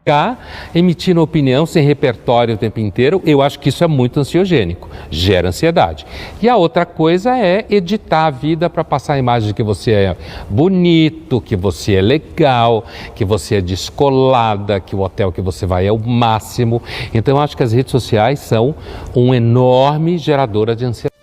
ficar emitindo opinião sem repertório o tempo inteiro, eu acho que isso é muito ansiogênico, gera ansiedade. E a outra coisa é editar a vida para passar a imagem de que você é bonito, que você é legal, que você é descolada, que o hotel que você vai é o máximo. Então eu acho que as redes sociais são um enorme geradora de ansiedade.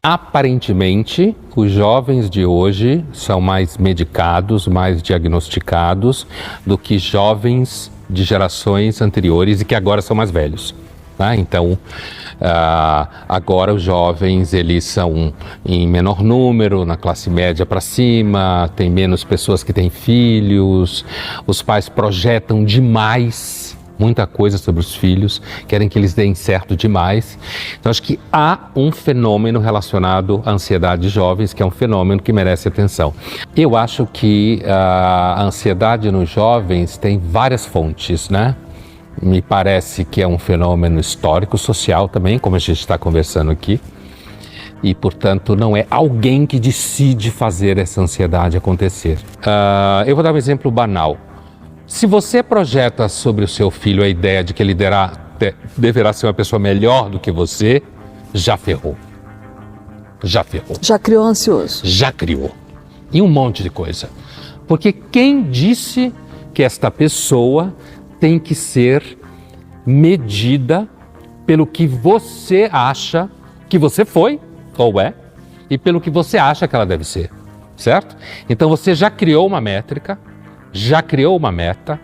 Aparentemente, os jovens de hoje são mais medicados, mais diagnosticados do que jovens de gerações anteriores e que agora são mais velhos. Tá? Então, agora os jovens eles são em menor número, na classe média para cima, tem menos pessoas que têm filhos, os pais projetam demais muita coisa sobre os filhos, querem que eles deem certo demais. Então, acho que há um fenômeno relacionado à ansiedade de jovens, que é um fenômeno que merece atenção. Eu acho que a ansiedade nos jovens tem várias fontes, né? Me parece que é um fenômeno histórico, social também, como a gente está conversando aqui. E, portanto, não é alguém que decide fazer essa ansiedade acontecer. Eu vou dar um exemplo banal. Se você projeta sobre o seu filho a ideia de que ele deverá ser uma pessoa melhor do que você, já ferrou. Já ferrou. Já criou ansioso. Já criou. E um monte de coisa. Porque quem disse que esta pessoa tem que ser medida pelo que você acha que você foi ou é e pelo que você acha que ela deve ser, certo? Então você já criou uma métrica, já criou uma meta,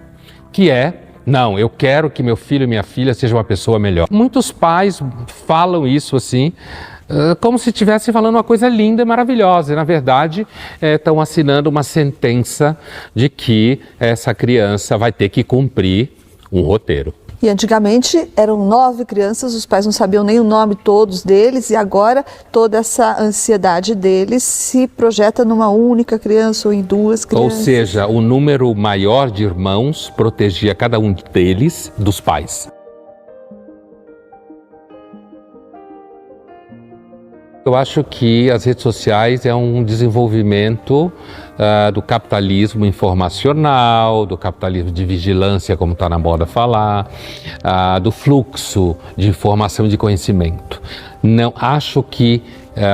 que é, não, eu quero que meu filho e minha filha sejam uma pessoa melhor. Muitos pais falam isso assim, como se estivessem falando uma coisa linda e maravilhosa. E, na verdade, estão assinando uma sentença de que essa criança vai ter que cumprir um roteiro. E antigamente eram 9 crianças, os pais não sabiam nem o nome todos deles, e agora toda essa ansiedade deles se projeta numa única criança ou em 2 crianças. Ou seja, o número maior de irmãos protegia cada um deles dos pais. Eu acho que as redes sociais é um desenvolvimento do capitalismo informacional, do capitalismo de vigilância, como está na moda falar, do fluxo de informação e de conhecimento. Não acho que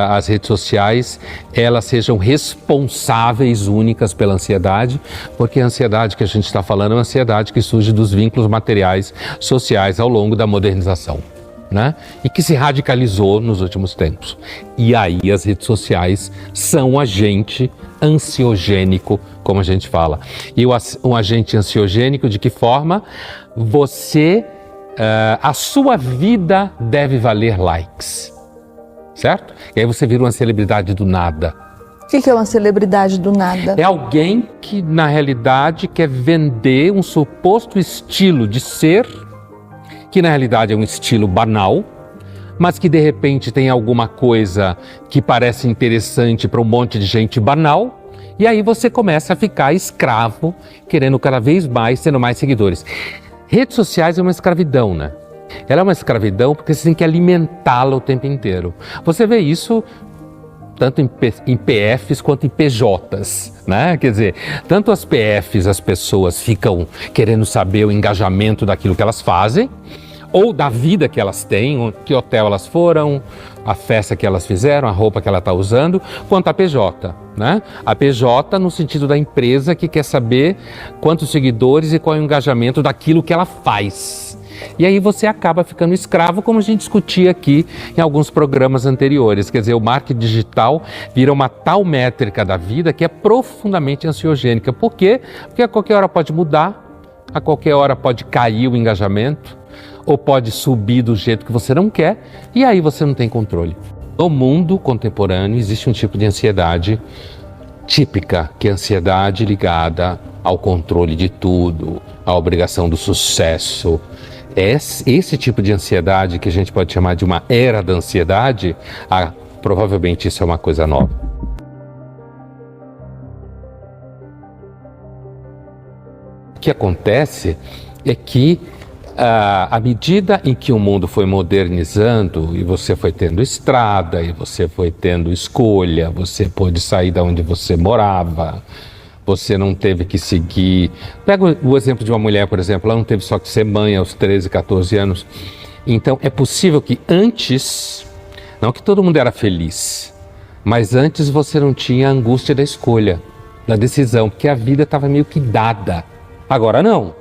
as redes sociais elas sejam responsáveis únicas pela ansiedade, porque a ansiedade que a gente está falando é uma ansiedade que surge dos vínculos materiais sociais ao longo da modernização. Né? E que se radicalizou nos últimos tempos. E aí as redes sociais são um agente ansiogênico, como a gente fala. E um agente ansiogênico de que forma? A sua vida deve valer likes, certo? E aí você vira uma celebridade do nada. O que é uma celebridade do nada? É alguém que, na realidade, quer vender um suposto estilo de ser, que na realidade é um estilo banal, mas que de repente tem alguma coisa que parece interessante para um monte de gente banal, e aí você começa a ficar escravo, querendo cada vez mais, tendo mais seguidores. Redes sociais é uma escravidão, né? Ela é uma escravidão porque você tem que alimentá-la o tempo inteiro. Você vê isso tanto em PFs quanto em PJs, né? Quer dizer, tanto as PFs as pessoas ficam querendo saber o engajamento daquilo que elas fazem, ou da vida que elas têm, que hotel elas foram, a festa que elas fizeram, a roupa que ela está usando, quanto a PJ, né? A PJ no sentido da empresa que quer saber quantos seguidores e qual é o engajamento daquilo que ela faz. E aí você acaba ficando escravo, como a gente discutia aqui em alguns programas anteriores. Quer dizer, o marketing digital vira uma tal métrica da vida que é profundamente ansiogênica. Por quê? Porque a qualquer hora pode mudar, a qualquer hora pode cair o engajamento, ou pode subir do jeito que você não quer, e aí você não tem controle. No mundo contemporâneo existe um tipo de ansiedade típica, que é a ansiedade ligada ao controle de tudo, à obrigação do sucesso. Esse tipo de ansiedade, que a gente pode chamar de uma era da ansiedade, provavelmente isso é uma coisa nova. O que acontece é que À medida em que o mundo foi modernizando e você foi tendo estrada, e você foi tendo escolha, você pôde sair de onde você morava, você não teve que seguir... Pega o exemplo de uma mulher, por exemplo, ela não teve só que ser mãe aos 13, 14 anos. Então é possível que antes, não que todo mundo era feliz, mas antes você não tinha a angústia da escolha, da decisão, porque a vida estava meio que dada. Agora não.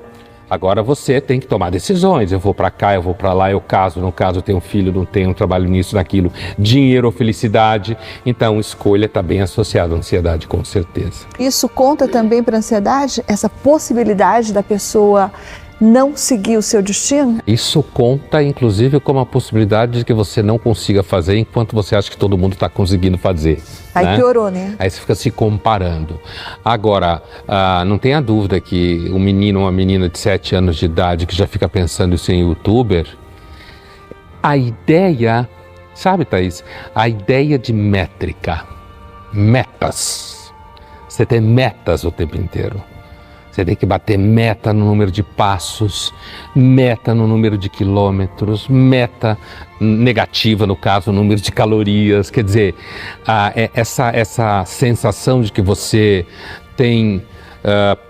Agora você tem que tomar decisões. Eu vou para cá, eu vou para lá, eu caso, não caso, eu tenho um filho, não tenho, trabalho nisso, naquilo, dinheiro ou felicidade. Então, escolha está bem associada à ansiedade, com certeza. Isso conta também para a ansiedade? Essa possibilidade da pessoa não seguir o seu destino? Isso conta, inclusive, como a possibilidade de que você não consiga fazer enquanto você acha que todo mundo está conseguindo fazer. Aí né? piorou, né? Aí você fica se comparando. Agora, não tenha dúvida que um menino ou uma menina de 7 anos de idade que já fica pensando em ser youtuber, a ideia, sabe, Thaís? A ideia de métrica, metas. Você tem metas o tempo inteiro. Você tem que bater meta no número de passos, meta no número de quilômetros, meta negativa, no caso, o número de calorias. Quer dizer, essa sensação de que você tem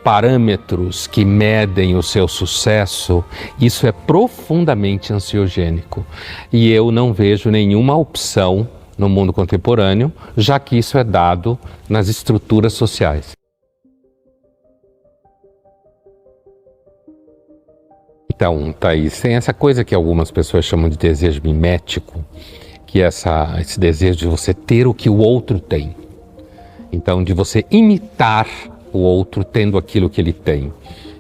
parâmetros que medem o seu sucesso, isso é profundamente ansiogênico. E eu não vejo nenhuma opção no mundo contemporâneo, já que isso é dado nas estruturas sociais. Então, Thaís, tem essa coisa que algumas pessoas chamam de desejo mimético, que é esse desejo de você ter o que o outro tem. Então, de você imitar o outro tendo aquilo que ele tem.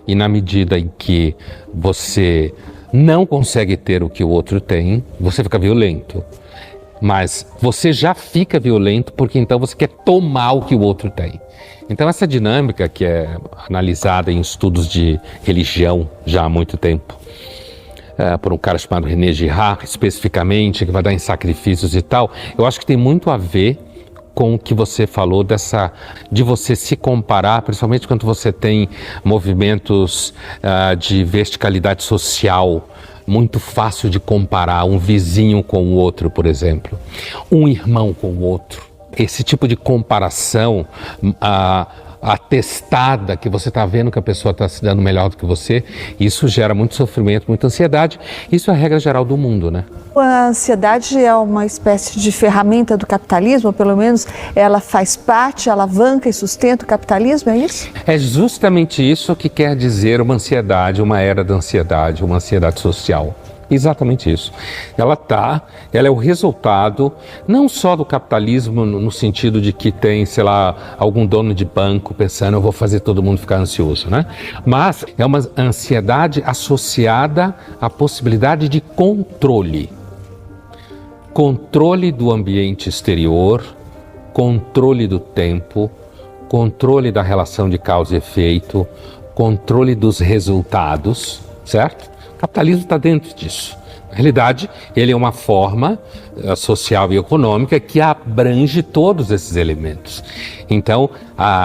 E na medida em que você não consegue ter o que o outro tem, você fica violento. Mas você já fica violento porque então você quer tomar o que o outro tem. Então essa dinâmica que é analisada em estudos de religião já há muito tempo, por um cara chamado René Girard, especificamente, que vai dar em sacrifícios e tal, eu acho que tem muito a ver com o que você falou de você se comparar, principalmente quando você tem movimentos de verticalidade social, muito fácil de comparar um vizinho com o outro, por exemplo, um irmão com o outro. Esse tipo de comparação atestada, que você está vendo que a pessoa está se dando melhor do que você, isso gera muito sofrimento, muita ansiedade. Isso é a regra geral do mundo, né? A ansiedade é uma espécie de ferramenta do capitalismo, pelo menos ela faz parte, alavanca e sustenta o capitalismo, é isso? É justamente isso que quer dizer uma ansiedade, uma era da ansiedade, uma ansiedade social. Exatamente isso. Ela é o resultado não só do capitalismo no sentido de que tem, sei lá, algum dono de banco pensando eu vou fazer todo mundo ficar ansioso, né? Mas é uma ansiedade associada à possibilidade de controle. Controle do ambiente exterior, controle do tempo, controle da relação de causa e efeito, controle dos resultados, certo? O capitalismo está dentro disso. Na realidade, ele é uma forma social e econômica que abrange todos esses elementos. Então,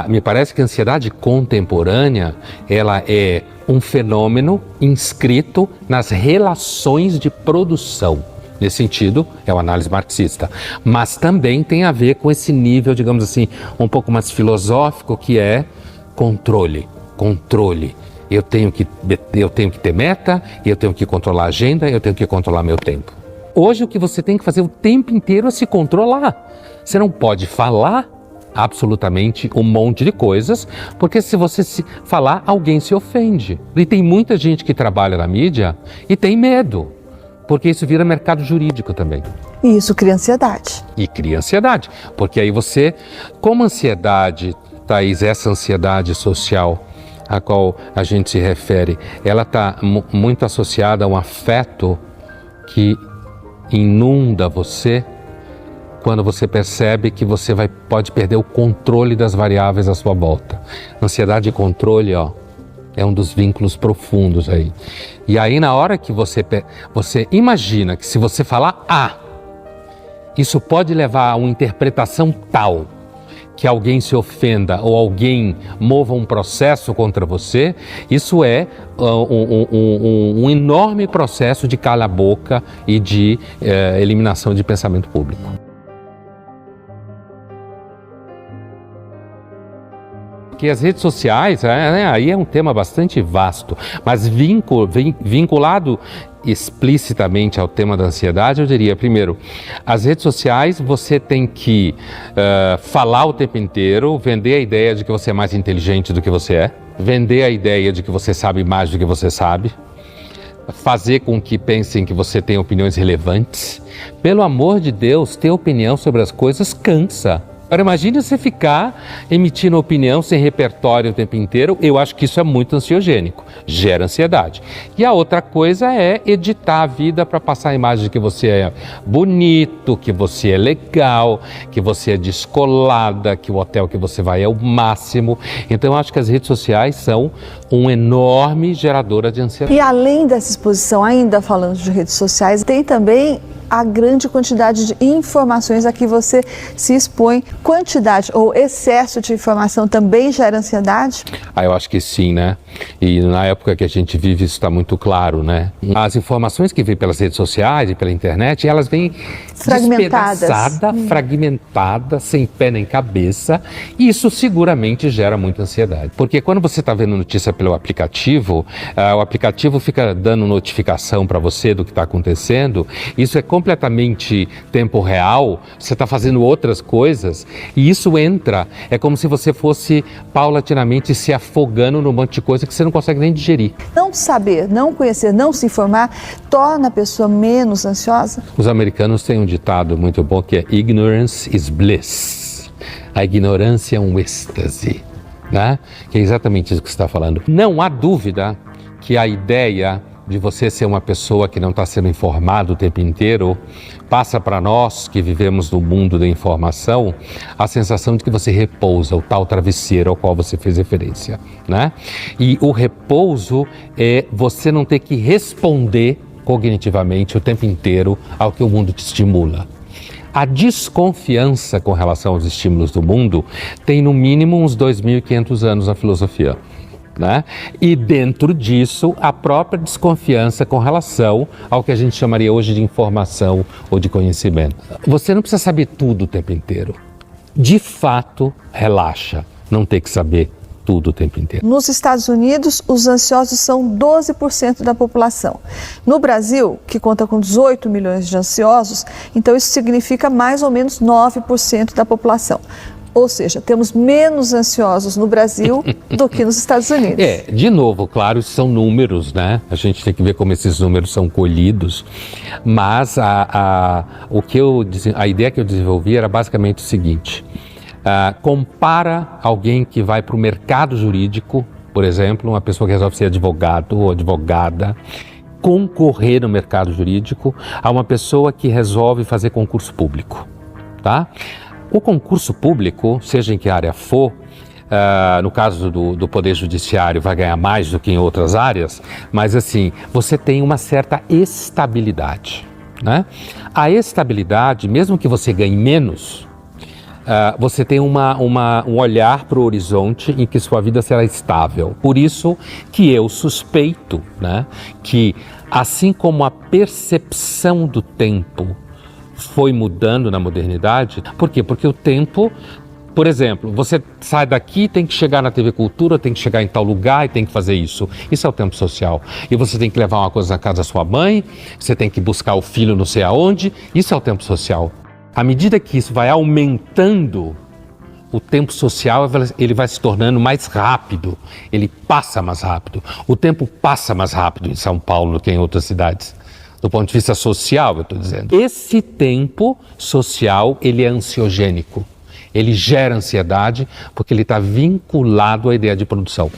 me parece que a ansiedade contemporânea, ela é um fenômeno inscrito nas relações de produção. Nesse sentido, é uma análise marxista. Mas também tem a ver com esse nível, digamos assim, um pouco mais filosófico, que é controle. Eu tenho que ter meta, eu tenho que controlar a agenda, eu tenho que controlar meu tempo. Hoje o que você tem que fazer o tempo inteiro é se controlar. Você não pode falar absolutamente um monte de coisas, porque se você falar, alguém se ofende. E tem muita gente que trabalha na mídia e tem medo, porque isso vira mercado jurídico também. E isso cria ansiedade. E cria ansiedade, porque aí você, como ansiedade, Thaís, essa ansiedade social a qual a gente se refere, ela está muito associada a um afeto que inunda você quando você percebe que você pode perder o controle das variáveis à sua volta. Ansiedade e controle, é um dos vínculos profundos aí. E aí na hora que você imagina que se você falar A, isso pode levar a uma interpretação tal, que alguém se ofenda ou alguém mova um processo contra você, isso é um enorme processo de cala-boca e de eliminação de pensamento público. Porque as redes sociais, aí é um tema bastante vasto, mas vinculado explicitamente ao tema da ansiedade, eu diria, primeiro, as redes sociais você tem que falar o tempo inteiro, vender a ideia de que você é mais inteligente do que você é, vender a ideia de que você sabe mais do que você sabe, fazer com que pensem que você tem opiniões relevantes. Pelo amor de Deus, ter opinião sobre as coisas cansa. Agora imagine você ficar emitindo opinião sem repertório o tempo inteiro. Eu acho que isso é muito ansiogênico, gera ansiedade. E a outra coisa é editar a vida para passar a imagem de que você é bonito, que você é legal, que você é descolada, que o hotel que você vai é o máximo. Então eu acho que as redes sociais são um enorme geradora de ansiedade. E além dessa exposição, ainda falando de redes sociais, tem também a grande quantidade de informações a que você se expõe. Quantidade ou excesso de informação também gera ansiedade? Eu acho que sim, né? E na época que a gente vive isso está muito claro, né? As informações que vêm pelas redes sociais e pela internet, elas vêm fragmentadas, sem pé nem cabeça, e isso seguramente gera muita ansiedade. Porque quando você está vendo notícia pelo aplicativo, o aplicativo fica dando notificação para você do que está acontecendo, isso é completamente tempo real, você está fazendo outras coisas, e isso entra, é como se você fosse paulatinamente se afogando num monte de coisa que você não consegue nem digerir. Não saber, não conhecer, não se informar, torna a pessoa menos ansiosa? Os americanos têm um ditado muito bom que é ignorance is bliss. A ignorância é um êxtase, né? Que é exatamente isso que você está falando. Não há dúvida que a ideia de você ser uma pessoa que não está sendo informado o tempo inteiro, passa para nós que vivemos no mundo da informação a sensação de que você repousa, o tal travesseiro ao qual você fez referência, né? E o repouso é você não ter que responder cognitivamente o tempo inteiro ao que o mundo te estimula. A desconfiança com relação aos estímulos do mundo tem no mínimo uns 2.500 anos na filosofia. Né? E dentro disso, a própria desconfiança com relação ao que a gente chamaria hoje de informação ou de conhecimento. Você não precisa saber tudo o tempo inteiro. De fato, relaxa, não ter que saber tudo o tempo inteiro. Nos Estados Unidos, os ansiosos são 12% da população. No Brasil, que conta com 18 milhões de ansiosos, então isso significa mais ou menos 9% da população. Ou seja, temos menos ansiosos no Brasil do que nos Estados Unidos. De novo, claro, são números, né? A gente tem que ver como esses números são colhidos. Mas a ideia que eu desenvolvi era basicamente o seguinte. Compara alguém que vai para o mercado jurídico, por exemplo, uma pessoa que resolve ser advogado ou advogada, concorrer no mercado jurídico, a uma pessoa que resolve fazer concurso público, tá? O concurso público, seja em que área for, no caso do Poder Judiciário vai ganhar mais do que em outras áreas, mas assim, você tem uma certa estabilidade, né? A estabilidade, mesmo que você ganhe menos, você tem um olhar para o horizonte em que sua vida será estável. Por isso que eu suspeito, né, que assim como a percepção do tempo foi mudando na modernidade. Por quê? Porque o tempo, por exemplo, você sai daqui, tem que chegar na TV Cultura, tem que chegar em tal lugar e tem que fazer isso. Isso é o tempo social. E você tem que levar uma coisa na casa da sua mãe, você tem que buscar o filho não sei aonde, isso é o tempo social. À medida que isso vai aumentando, o tempo social ele vai se tornando mais rápido, ele passa mais rápido. O tempo passa mais rápido em São Paulo do que em outras cidades. Do ponto de vista social, eu estou dizendo. Esse tempo social, ele é ansiogênico. Ele gera ansiedade porque ele está vinculado à ideia de produção.